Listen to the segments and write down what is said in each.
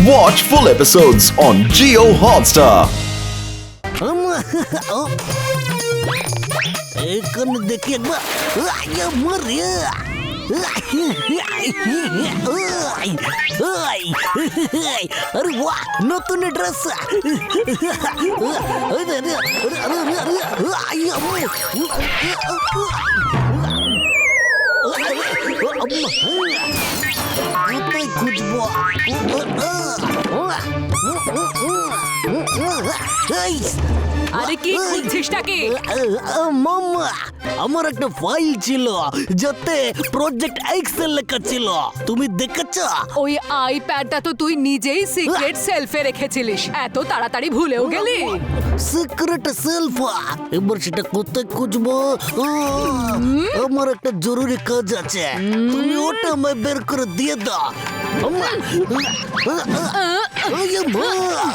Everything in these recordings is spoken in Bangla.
Watch full episodes on Jio Hotstar. দেখি একবার अरे वाह नतून ड्रेस খুঁজবো আরে কি খুঁজছিসটাকে? মাম্মা আমার একটা ফাইল ছিল যাতে প্রজেক্ট এক্সেল লেখা ছিল, তুমি দেখেছো? ওই আইপ্যাডটা তো তুই নিজেই সিক্রেট সেলফে রেখেছিলিস, এত তাড়াতাড়ি ভুলেও গেলি? সিক্রেট সেলফ, এবার সেটা কোথায় খুঁজবো? আমার একটা জরুরি কাজ আছে, তুমি ওটা আমায় বের করে দিয়ে দাও।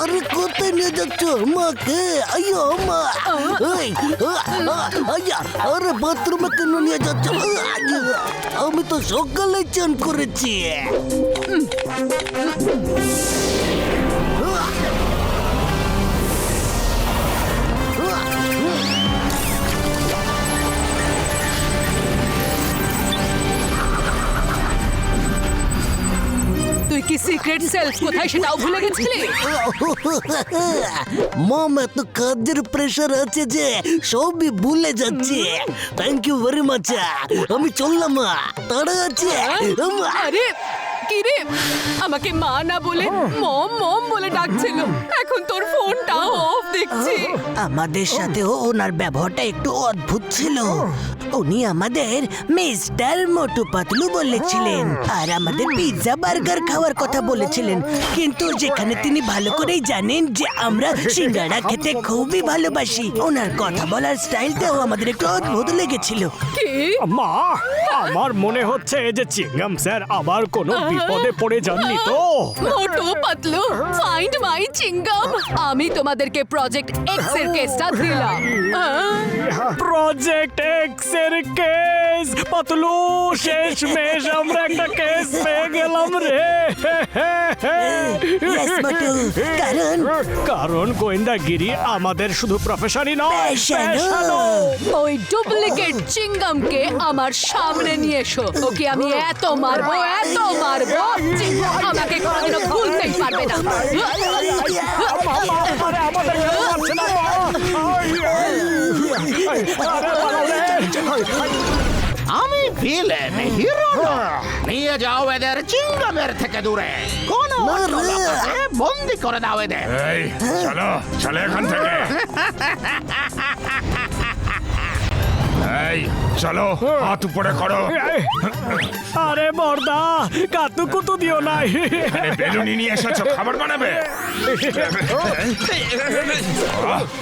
আরে কোথায় নিয়ে যাচ্ছ আমাকে? আইয়ো মা, আরে বাথরুমে কেন নিয়ে যাচ্ছ? আমি তো সকালে চান করেছি। তুই কি সিক্রেট সেলফ কোথায় সেটাও ভুলে গেছিলি? মম এত কাজের প্রেশার আছে যে সবই ভুলে যাচ্ছে। থ্যাংক ইউ ভেরি মাচ, আমি চললাম, তাড়া আছে। আরে কি রে, আমাকে মা না বলে মম মম বলে ডাকছিল, এখন তোর ফোনটা অফ দেখছি। আমাদের সাথেও ওনার ব্যবহারটা একটু অদ্ভুত ছিল। উনি আমাদের মিস্টার মোটু পাতলু বলেছিলেন আর আমাদের পিৎজা বার্গার খাওয়ার কথা বলেছিলেন, কিন্তু যেখানে তিনি ভালো করেই জানেন যে আমরা সিঙ্গাড়া খেতে খুবই ভালোবাসি, ওনার কথা বলার স্টাইলটাও আমাদের একটু অদ্ভুত লেগেছিল। কি? মা, আমার মনে হচ্ছে যে চিংগাম স্যার আবার কোনো বিপদে পড়ে যাননি তো? Motu Patlu, find my চিংগাম। আমি তোমাদেরকে প্রজেক্ট এক্স এর কেসটা দিলাম। প্রজেক্ট এক্স এর কেস, পাতলু শেষমেশ আমরা একটা কেস পেয়ে গেলাম রে। Yes, মোটু, কারণ গোয়েন্দাগিরি আমাদের শুধু প্রফেশনই নয়, পেশানো। ওই ডুপ্লিকেট চিংগামকে আমার সামনে নিয়ে এসো, ওকে আমি এত মারবো চিংগাম আমাকে কোনোদিনও ভুলতেই পারবে না। আমি ভিলেন, হিরো নিয়ে যাও এদের চিংগামের থেকে দূরে, কোন বন্দি করে দাও এদের। এই চলো চলো এখান থেকে। এই চলো, হাত উপরে করো। আরে বর্দা, কাতু কুতু দিও নাই। আরে বেলুনি নিয়ে এসেছো, খাবার বানাবে?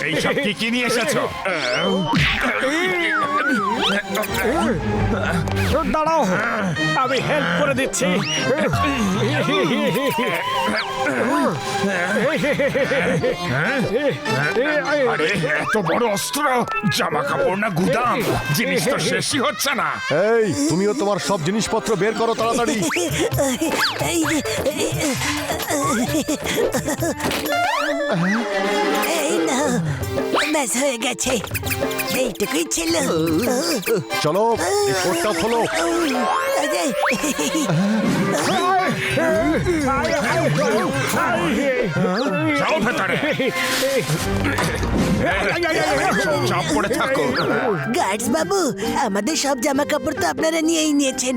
এইসব কি কি নিয়ে এসেছো? দাঁড়াও, আমি হেল্প করে দিচ্ছি। আরে এত বড় অস্ত্র, জামা কাপড় না গুদাম, জিনিস তো শেষই হচ্ছে না। এই তুমিও তোমার সব জিনিসপত্র বের করো তাড়াতাড়ি। এই না, ব্যাস হয়ে গেছে, এইটুকুই ছিল। চলো এই কোটটা খোলো। যাও ভেতরে, চাপ পড়ে থাকো। গার্ডস বাবু, আমাদের সব জামা কাপড় তো আপনারা নিয়েই নিয়েছেন,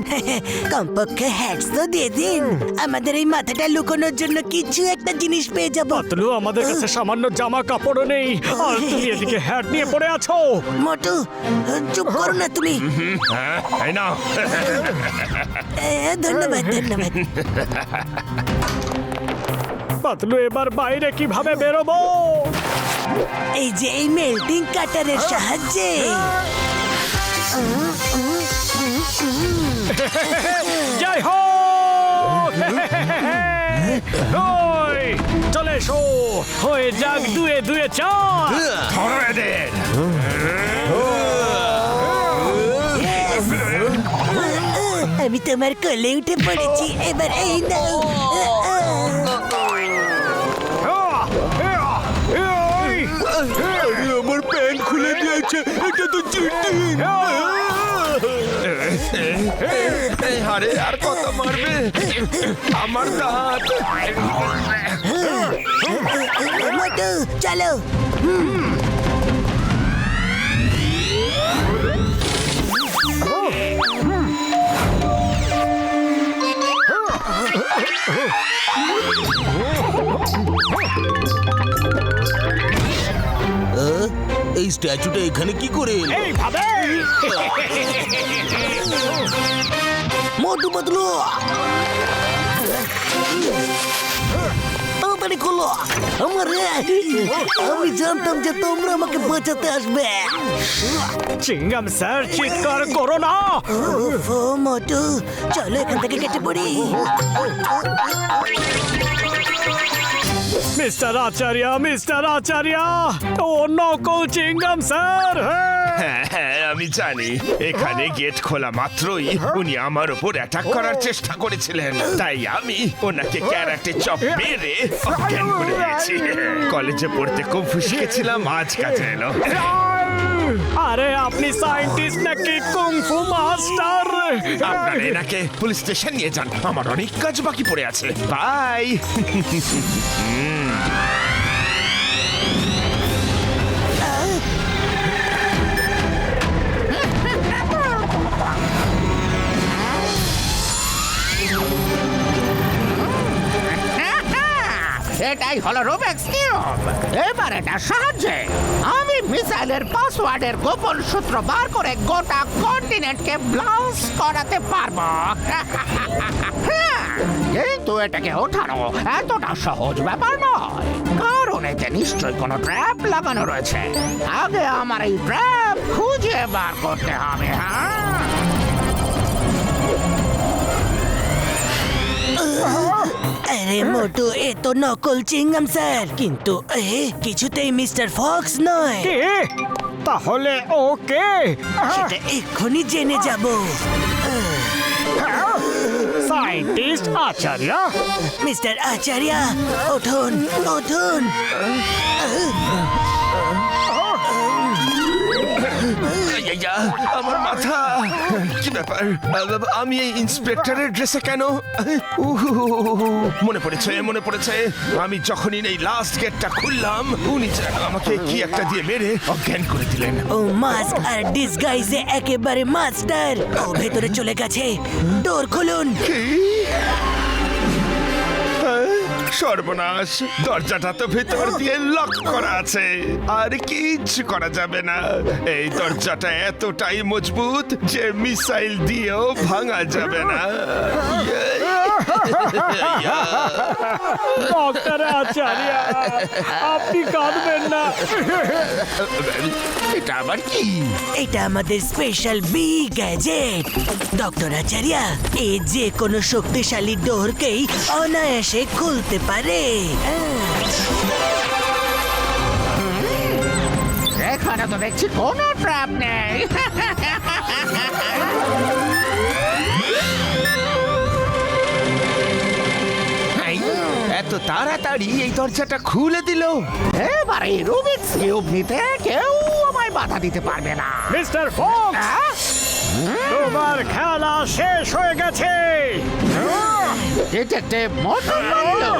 কমপক্ষে হ্যাটস তো দিয়ে দিন, আমাদের এই মাথাটা লুকোনোর জন্য কিছু একটা জিনিস পেয়ে যাবো। পাতলু, আমাদের কাছে সামান্য জামা কাপড়ও নেই, আর তুমি এদিকে হ্যাট নিয়ে পড়ে আছো। মোটু, চুপ করো না তুমি। এই নাও। ধন্যবাদ ধন্যবাদ। পাতলু, এবার বাইরে কিভাবে বেরোবো? এই যে এই মেল্টিং কাটারের সাহায্যে। জয় হো। চলে এসো, হয়ে যাক দুয়ে দুয়ে চার। ধরো এদের। আমি তোমার কোলে উঠে পড়েছি, এবার এই নাও। আরে আর কত মারবে আমার দাঁত মোটু চলো। এই স্ট্যাচুটা এখানে কি করে এলো? এইভাবে মোটু পাতলু তাড়াতাড়ি খোলো। আমি জানতাম যে তোমরা আমাকে বাঁচাতে আসবে। চিংগাম স্যার চিৎকার করো না। ও মোটু চলো এখান থেকে কেটে পড়ি। মিস্টার আচার্য ও নকল চিংগাম স্যার। হ্যাঁ আমি জানি এখানে গেট খোলা মাত্রই উনি আমার উপর অ্যাটাক করার চেষ্টা করেছিলেন, তাই আমি ওনাকে ক্যারাটে চপ মেরে অজ্ঞান করে দিয়েছি। কলেজে পড়তে কুম্ফু শিখেছিলাম, আজ কাজে এলো। আরে আপনি সায়েন্টিস্ট নাকি কুংফু মাস্টার? আপনারা এনাকে পুলিশ স্টেশন নিয়ে যান, আমার অনেক কাজ বাকি পড়ে আছে। বাই। এটাই হলো রুবিক্স কিউব। এবার এটা সাহায্যে আমি মিসাইলের পাসওয়ার্ডের গোপন সূত্র বার করে গোটা কন্টিনেন্টকে ব্লাস্ট করাতে পারবো। কিন্তু এটাকে ওঠানো এতটা সহজ ব্যাপার নয়, কারণ এতে নিশ্চয়ই কোনো ট্র্যাপ লাগানো রয়েছে। আগে আমার এই ট্র্যাপ খুঁজে বার করতে হবে। আরে মোটু এ তো নকল চিংগাম স্যার, কিন্তু কিছুতেই মিস্টার ফক্স নয়। কে তাহলে ওকে? সেটা এক্ষুনি জেনে যাব। সায়েন্টিস্ট আচার্য, মিস্টার আচার্য উঠুন উঠুন। আমার মাথা, কি ব্যাপার? আমি এই ইন্সপেক্টরের ড্রেসে কেন? মনে পড়েছে আমি যখনই এই লাস্ট গেটটা খুললাম উনি যেন আমাকে কি একটা দিয়ে মেরে অজ্ঞান করে দিলেন। ও মাস্ক আর ডিসগাইজে একেবারে মাস্টার। ও ভেতরে চলে গেছে, ডোর খুলুন। সর্বনাশ, দরজাটা তো ভেতর দিয়ে লক করা আছে, আর কিচ্ছু করা যাবে না। এই দরজাটা এতটাই মজবুত যে মিসাইল দিয়েও ভাঙা যাবে না। ডক্টর আচার্য আপনি কাঁদবেন না। এটা আবার কি? এটা আমাদের স্পেশাল বি গ্যাজেট। ডক্টর আচার্য এ যে কোনো শক্তিশালী ডোরকেই অনায়াসে খুলতে পারে। এখানে তো দেখছি কোনো ট্র্যাপ নেই। এত তাড়াতাড়ি এই দরজাটা খুলে দিল। এবার এই রুবিক্স কিউব নিতে কেউ আমায় বাধা দিতে পারবে না। মিস্টার ফক্স, তোমার খেলা শেষ হয়ে গেছে। ডিটেকটিভ মোটু পাতলু,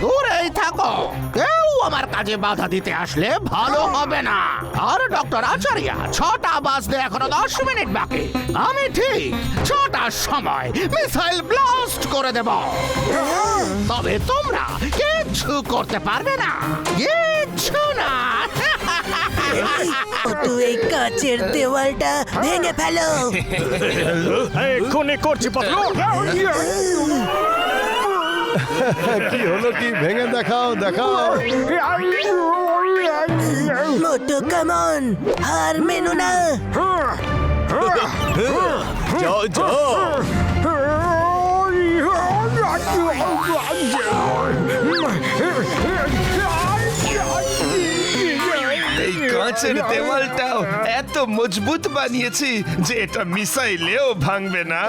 দূরেই থাকো। কেউ আমার কাজে বাধা দিতে আসলে ভালো হবে না। আর ডক্টর আচার্য, 6টা বাজতে এখনো 10 মিনিট বাকি। আমি ঠিক 6টার সময় মিসাইল ব্লাস্ট করে দেব। তবে তোমরা কিচ্ছু করতে পারবে না, কিচ্ছু না। ওটু এই কাচের দেওয়ালটা ভেঙে ফেলো। এক্ষুনি করছি পাতলু। কি হলো কি? ভেঙে দেখাও দেখাও। মোটু কামন, হার মেনো না। যাও যাও। এই কাঁচ কাঁচের দেওয়ালটাও এত মজবুত বানিয়েছি যে এটা মিসাইলেও ভাঙবে না।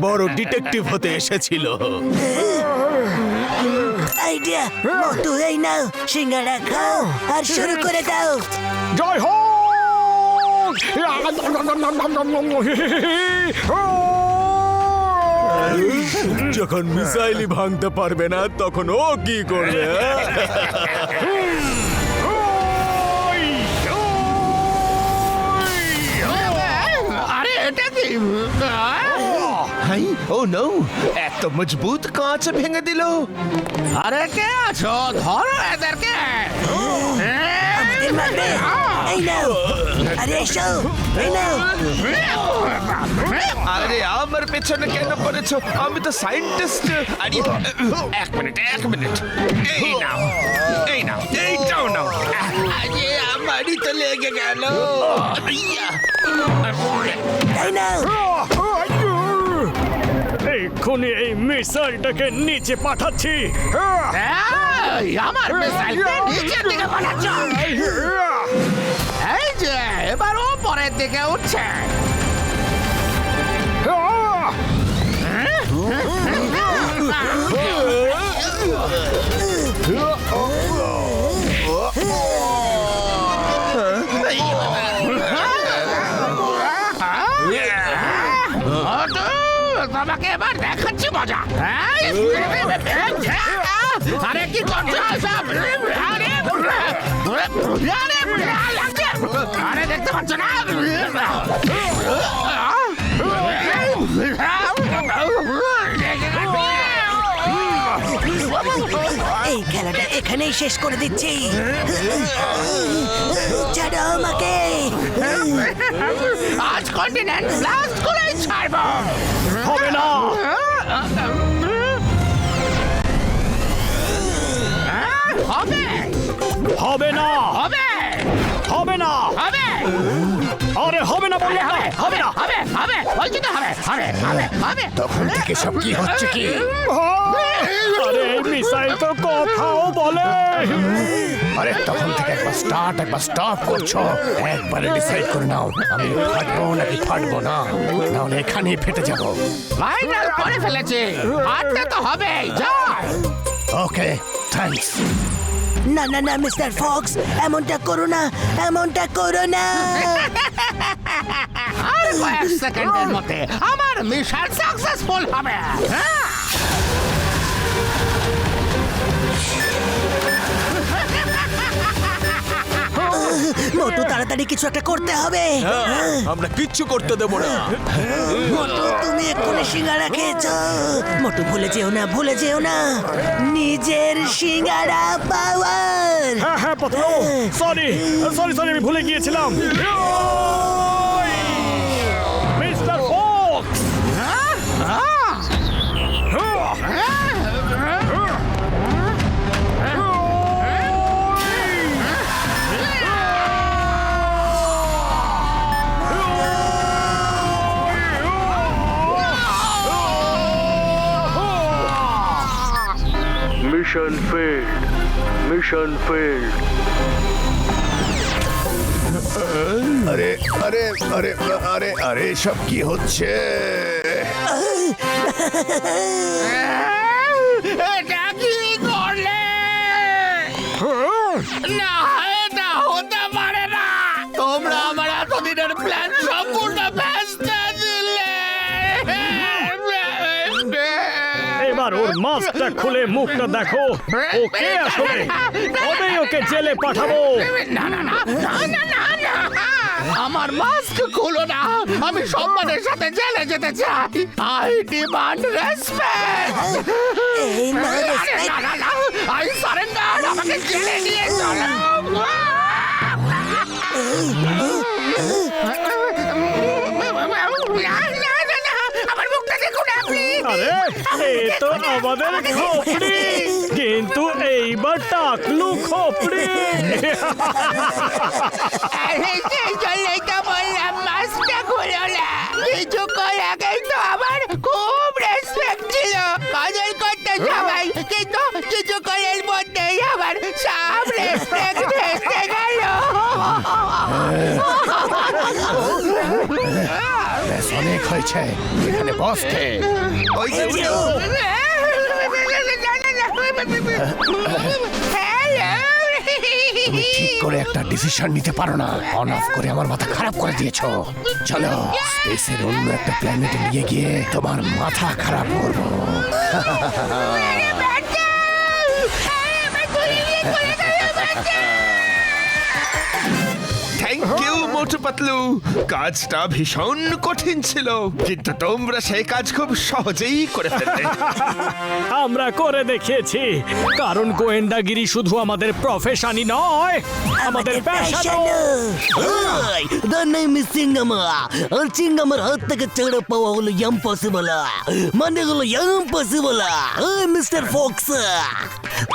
বড় ডিটেকটিভ হতে এসেছিল। আইডিয়া মোটু, এই নাও সিঙ্গারা খাও আর শুরু করে দাও। জয় হোক! যখন মিসাইলই ভাঙতে পারবে না তখন ও কি করবে? আরে এটা কি? হাই, ও নো, এত মজবুত কাঁচ ভেঙে দিল। আরে কে আছো? ধরো এদেরকে। আমাদের মারবে। এই নাও, আরে এসো, এই নাও। আরে আমার পেছনে কেন পড়েছো? আমি তো সায়েন্টিস্ট। আরে এক মিনিট। এই নাও, এইটাও নাও। আরে আমারই তো লেগে গেল। এই নাও। এক্ষুনি এই মিসাইলটাকে নিচে পাঠাচ্ছি। এই, আমার মিসাইলকে নিচের দিকে পাঠাচ্ছ। এই যে এবার ও পরের দিকে উঠছে। তোমাকে এবার দেখাচ্ছি মজা। আরে কি করছো সব? আরে দেখতে পাচ্ছ না? এই খেলাটা এখানেই শেষ করে দিচ্ছি। ছাড়ো আমাকে। আজ কন্টিনেন্ট ব্লাস্ট করে ছাড়বো। হবে না। হবে হবে না। হবে হবে না। হবে আরে হবে না বললাম না। হবে না। হবে হবে বলছি তো হবে হবে হবে হবে। তখন থেকে সব কি হচ্ছে কি? আরে এই মিসাইল তো কথাও বলে। আরে তখন থেকে একবার স্টার্ট করছো। একবারে ডিসাইড করে নাও আমি ফাটবো নাকি ফাটবো না, নাহলে এখানেই ফেটে যাবো। ফাইনাল করে ফেলেছে। হারতে তো হবে। যাও। ওকে, থ্যাঙ্কস। না না না মিস্টার ফক্স, এমনটা করো না, এমনটা করো না। আর কয়েক সেকেন্ডের মধ্যে আমার মিশন সাকসেসফুল হবে। হ্যাঁ। মোটু তাড়াতাড়ি কিছু একটা করতে হবে। আমরা কিচ্ছু করতে দেবো না। মোটু তুমি এক্ষুনি সিঙ্গারা খেয়েছো। মোটু ভুলে যেও না নিজের সিঙ্গারা পাওয়ার। হ্যাঁ পাতলু, সরি আমি ভুলে গিয়েছিলাম। Mister Fox, Mission failed. আরে আরে আরে আরে আরে সব কি হচ্ছে? এটা কি করলে? না, এটা হতে পারে না। তোমরা আমার এতদিনের প্ল্যান সম্পূর্ণ ভেস্তে দিলে। এবার ওর মাস্কটা খুলে মুখটা দেখো। ওকে আসলে তবেই ওকে জেলে পাঠাবো। না না না না না না না। আমার মাস্ক খুলো না। আমি সম্মানের সাথে জেলে যেতে চাই। I demand respect. এই না না না না, আই সারেন্ডার। আমাকে জেলে নিয়ে চলো। আমার মুখটা দেখুন আপনি। আরে এ তো আমাদের খোপড়ি, কিন্তু এইবার টাকলু খোপড়ি। সেই জন্যই তো বললাম মাস্কটা খুলো না। কিছুক্ষণ আগেই তো আমার খুব রেসপেক্ট ছিল, কদর করতো সবাই, কিন্তু কিছুক্ষণের মধ্যেই আমার সব রেসপেক্ট ভেসে গেল। ব্যাস অনেক হয়েছে, এখানে বস কে? ওই যে তুমি ঠিক করে একটা ডিসিশন নিতে পারো না, অন অফ করে আমার মাথা খারাপ করে দিয়েছো। চলো স্পেসের অন্য একটা প্ল্যানেটে নিয়ে গিয়ে তোমার মাথা খারাপ করবো। থ্যাংক ইউ মোটু পাতলু, কাজটা ভীষণ কঠিন ছিল, কিন্তু তোমরা সেই কাজ খুব সহজেই করে ফেললে। আমরা করে দেখিয়েছি, কারণ গোয়েন্দাগিরি শুধু আমাদের প্রফেশনই নয়, আমাদের প্যাশনও। The name is চিঙ্গামা। আর চিঙ্গামার হাত থেকে ছেড়ে পাওয়া হলো ইম্পসিবল, মানে হলো ইম্পসিবল। মিস্টার ফক্স,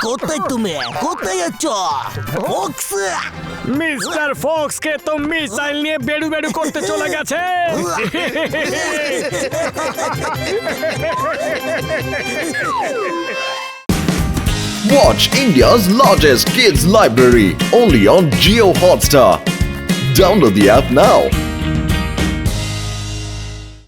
কোথায় তুমি? কোথায় আছো ফক্স? মিস্টার ফক্স কে তো মিসাইল নিয়ে বেড়ু বেড়ু করতে চলে গেছে। Watch India's largest kids library only on Geo Hotstar. Download the app now.